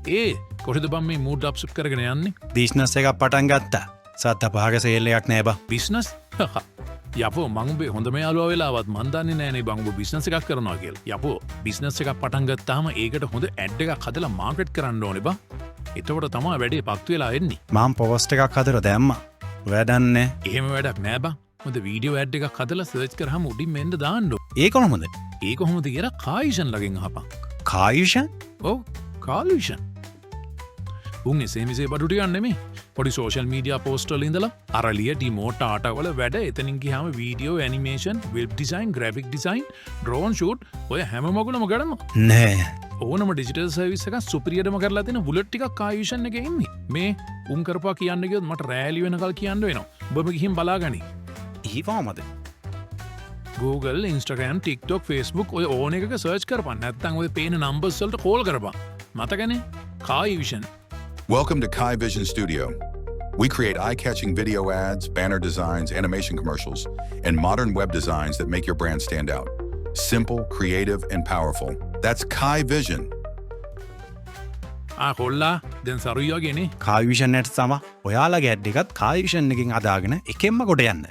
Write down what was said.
කොහෙද බම් මේ mood upset කරගෙන යන්නේ? බිස්නස් එකක් පටන් ගත්තා. සත්ත පහක සේල් එකක් නෑ බං. බිස්නස්? යපෝ මං උඹේ හොඳම යාළුවා වෙලාවත් මන් දන්නේ නෑනේ බං උඹ බිස්නස් එකක් කරනවා කියලා. යපෝ බිස්නස් එකක් පටන් ගත්තාම ඒකට හොඳ ඇඩ් එකක් හදලා මාකට් කරන්න ඕනේ බං. එතකොට තමයි වැඩේ පක්තු වෙලා එන්නේ. මම පෝස්ට් එකක් හදලා දැම්මා. වැඩන්නේ. එහෙම වැඩක් නෑ බං. මොකද වීඩියෝ ඇඩ් එකක් හදලා සර්ච් කරාම උඩින් මෙන්න දාන්න ඕනේ. ඒ කොහොමද? ඒ කොහොමද කියලා කායිෂන් ළගෙන් අහපන්. කායුෂන්? ඔව් කාලුෂන්. උන් එසේ මෙසේ බඩු ටිකක් නෙමෙයි. පොඩි සෝෂල් මීඩියා පෝස්ට් වල ඉඳලා අරලිය ඩිමෝට් ආටවල වැඩ එතනින් ගියාම video animation web design graphic design drone shoot ඔය හැම මොකලම කරනවා නෑ. ඕනම ඩිජිටල් සර්විස් එකක් සුපිරියටම කරලා තියෙන බුලට් ටිකක් කායුෂන් එකේ ඉන්නේ. මේ උන් කරපුවා කියන්න ගියොත් මට රෑලි වෙනකල් කියන්න වෙනවා. ඔබම ගිහින් බලාගනි. ඊවමද? Google, Instagram, TikTok, Facebook ඔය ඕන එකක සර්ච් කරපන්. නැත්නම් ඔය පේන නම්බර්ස් වලට කෝල් කරපන්. මතකනේ? කායුෂන්. Welcome to Kai Vision Studio. We create eye-catching video ads, banner designs, animation commercials, and modern web designs that make your brand stand out. Simple, creative, and powerful. That's Kai Vision. කොල්ලා දැන් සරුයියාගේනේ. කායුෂන් එකට සම ඔයාලගේ add එකත් කායුෂන් එකකින් අදාගෙන එකෙන්ම කොට යන්න.